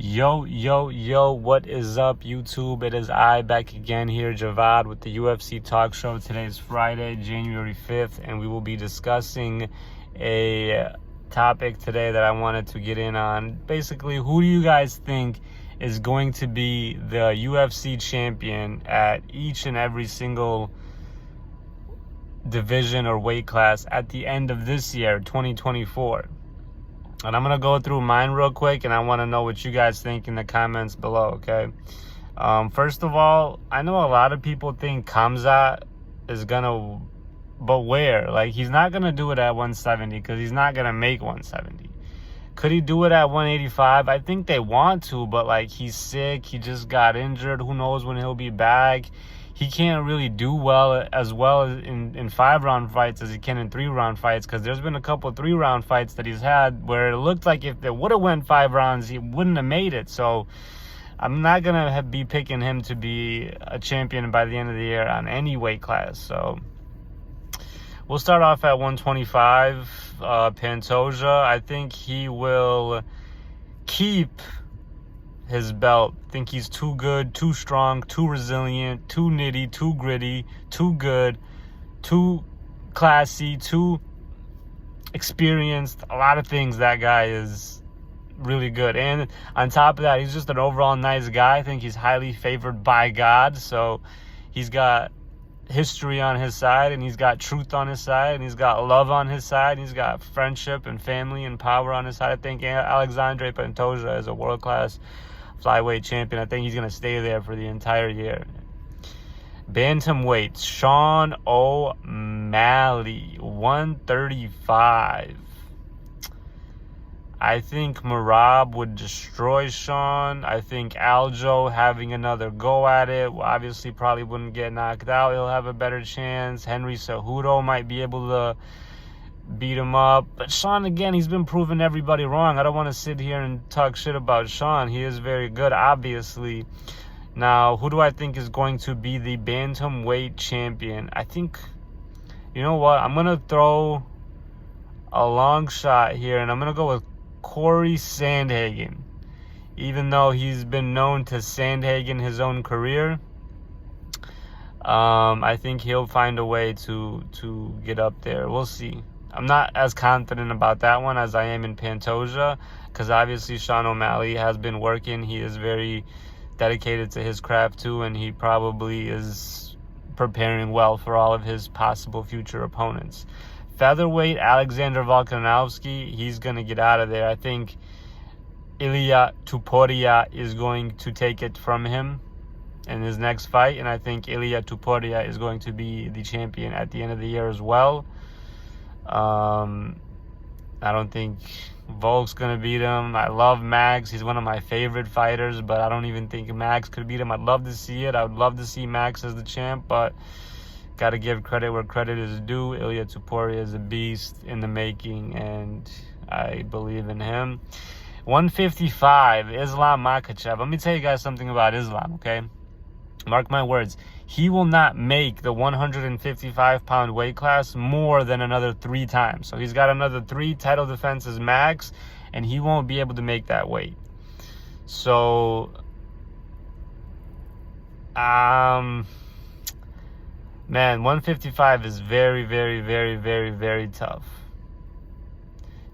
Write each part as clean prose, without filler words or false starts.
Yo, what is up, YouTube? It is I back again here, Javad, with the UFC Talk Show. Today is Friday, January 5th, and we will be discussing a topic today that I wanted to get in on. Basically, who do you guys think is going to be the UFC champion at each and every single division or weight class at the end of this year, 2024? And I'm going to go through mine real quick, and I want to know what you guys think in the comments below, okay? First of all, I know a lot of people think Khamzat is going to, but where? Like, he's not going to do it at 170 because he's not going to make 170. Could he do it at 185? I think they want to, but, like, he's sick. He just got injured. Who knows when he'll be back? He can't really do well in 5-round fights as he can in 3-round fights, because there's been a couple 3-round fights that he's had where it looked like if they would have went 5 rounds, he wouldn't have made it. So I'm not going to be picking him to be a champion by the end of the year on any weight class. So we'll start off at 125. Pantoja, I think he will keep his belt. I think he's too good, too strong, too resilient, too nitty, too gritty, too good, too classy, too experienced. A lot of things. That guy is really good. And on top of that, he's just an overall nice guy. I think he's highly favored by God. So he's got history on his side, and he's got truth on his side, and he's got love on his side, and he's got friendship and family and power on his side. I think Alexandre Pantoja is a world-class flyweight champion. I think he's going to stay there for the entire year. Bantamweight, Sean O'Malley, 135. I think Merab would destroy Sean. I think Aljo having another go at it, obviously probably wouldn't get knocked out. He'll have a better chance. Henry Cejudo might be able to beat him up. But Sean, again, he's been proving everybody wrong. I don't want to sit here and talk shit about Sean. He is very good, obviously. Now, who do I think is going to be the bantamweight champion? I think, you know what? I'm going to throw a long shot here, and I'm going to go with Corey Sandhagen. Even though he's been known to Sandhagen his own career, I think he'll find a way to get up there. We'll see. I'm not as confident about that one as I am in Pantoja, because obviously Sean O'Malley has been working. He is very dedicated to his craft too, and he probably is preparing well for all of his possible future opponents. Featherweight, Alexander Volkanovski, he's going to get out of there. I think Ilia Topuria is going to take it from him in his next fight, and I think Ilia Topuria is going to be the champion at the end of the year as well. I don't think Volk's gonna beat him. I love Max. He's one of my favorite fighters, but I don't even think Max could beat him. I'd love to see it. I would love to see Max as the champ, but gotta give credit where credit is due. Ilia Topuria is a beast in the making, and I believe in him. 155, Islam Makhachev. Let me tell you guys something about Islam, okay? Mark my words. He will not make the 155-pound weight class more than another 3 times. So he's got another 3 title defenses max, and he won't be able to make that weight. So, man, 155 is very, very, very, very, very tough.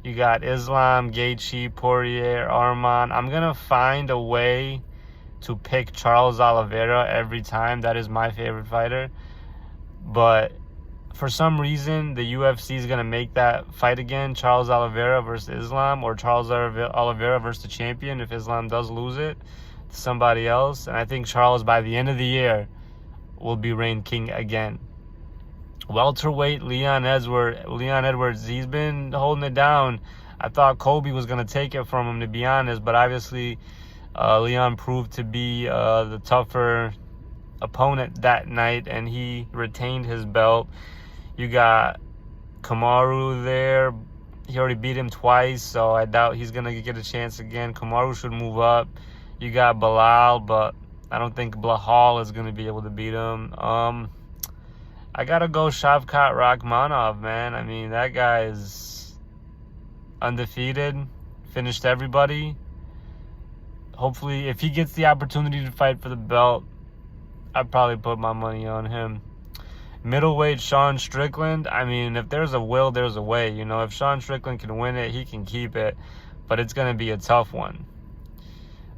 You got Islam, Gaethje, Poirier, Arman. I'm going to find a way to pick Charles Oliveira every time. That is my favorite fighter. But for some reason, the UFC is going to make that fight again, Charles Oliveira versus Islam, or Charles Oliveira versus the champion if Islam does lose it to somebody else. And I think Charles, by the end of the year, will be reigned king again. Welterweight, Leon Edwards, he's been holding it down. I thought Kobe was going to take it from him, to be honest, but obviously Leon proved to be the tougher opponent that night, and he retained his belt. You got Kamaru there. He already beat him twice, so I doubt he's going to get a chance again. Kamaru should move up. You got Bilal, but I don't think Blahal is going to be able to beat him. I got to go Shavkat Rakhmonov, man. I mean, that guy is undefeated, finished everybody. hopefully, if he gets the opportunity to fight for the belt, I'd probably put my money on him. Middleweight Sean Strickland, I mean, if there's a will, there's a way. You know, if Sean Strickland can win it, he can keep it. But it's going to be a tough one.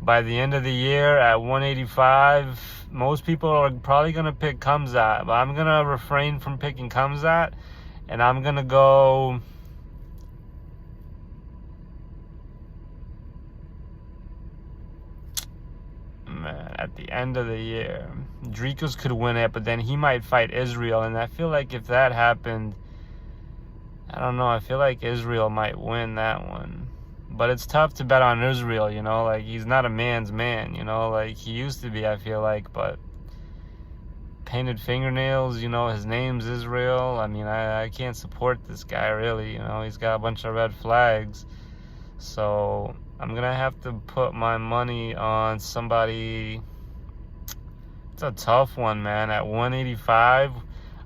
By the end of the year at 185, most people are probably going to pick Khamzat. But I'm going to refrain from picking Khamzat. And I'm going to go... Man, at the end of the year, Dricus could win it, but then he might fight Israel, and I feel like if that happened, I don't know, I feel like Israel might win that one. But it's tough to bet on Israel, you know, like, he's not a man's man, you know, like, he used to be, I feel like, but painted fingernails, you know, his name's Israel. I mean, I can't support this guy, really, you know, he's got a bunch of red flags, so... I'm going to have to put my money on somebody. It's a tough one, man. At 185,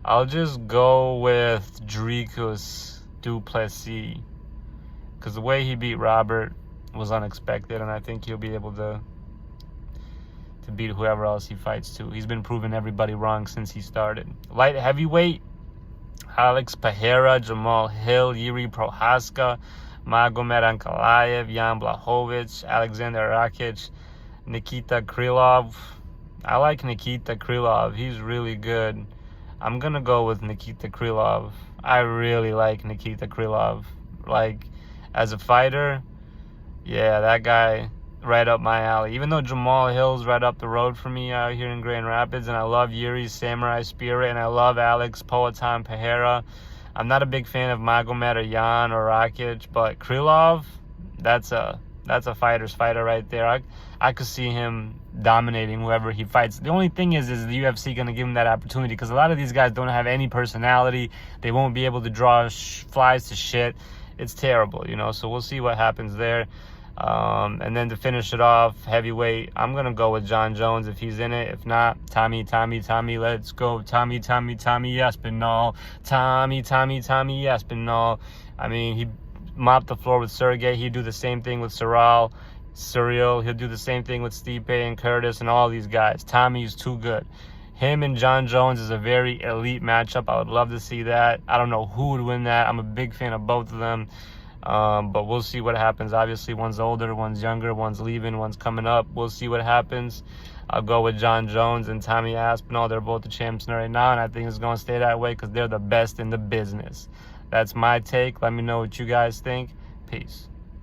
I'll just go with Dricus du Plessis. Because the way he beat Robert was unexpected, and I think he'll be able to beat whoever else he fights to. He's been proving everybody wrong since he started. Light heavyweight, Alex Pereira, Jamal Hill, Yuri Prohaska, Magomed Ankalaev, Jan Blachowicz, Alexander Rakic, Nikita Krylov. I like Nikita Krylov. He's really good. I'm going to go with Nikita Krylov. I really like Nikita Krylov. Like, as a fighter, yeah, that guy, right up my alley. Even though Jamal Hill's right up the road for me out here in Grand Rapids, and I love Yuri's samurai spirit, and I love Alex Poatan Pereira, I'm not a big fan of Magomed or Jan or Rakic, but Krylov, that's a fighter's fighter right there. I could see him dominating whoever he fights. The only thing is the UFC going to give him that opportunity? Because a lot of these guys don't have any personality. They won't be able to draw flies to shit. It's terrible, you know, so we'll see what happens there. And then to finish it off, heavyweight, I'm going to go with John Jones if he's in it. If not, Tommy, let's go. Tommy Aspinall. Tommy Aspinall. I mean, he mopped the floor with Sergey. He'd do the same thing with Cyril. He'll do the same thing with Stipe and Curtis and all these guys. Tommy's too good. Him and John Jones is a very elite matchup. I would love to see that. I don't know who would win that. I'm a big fan of both of them. But we'll see what happens. Obviously, one's older, one's younger, one's leaving, one's coming up. We'll see what happens. I'll go with John Jones and Tommy Aspinall. They're both the champs right now, and I think it's going to stay that way because they're the best in the business. That's my take. Let me know what you guys think. Peace.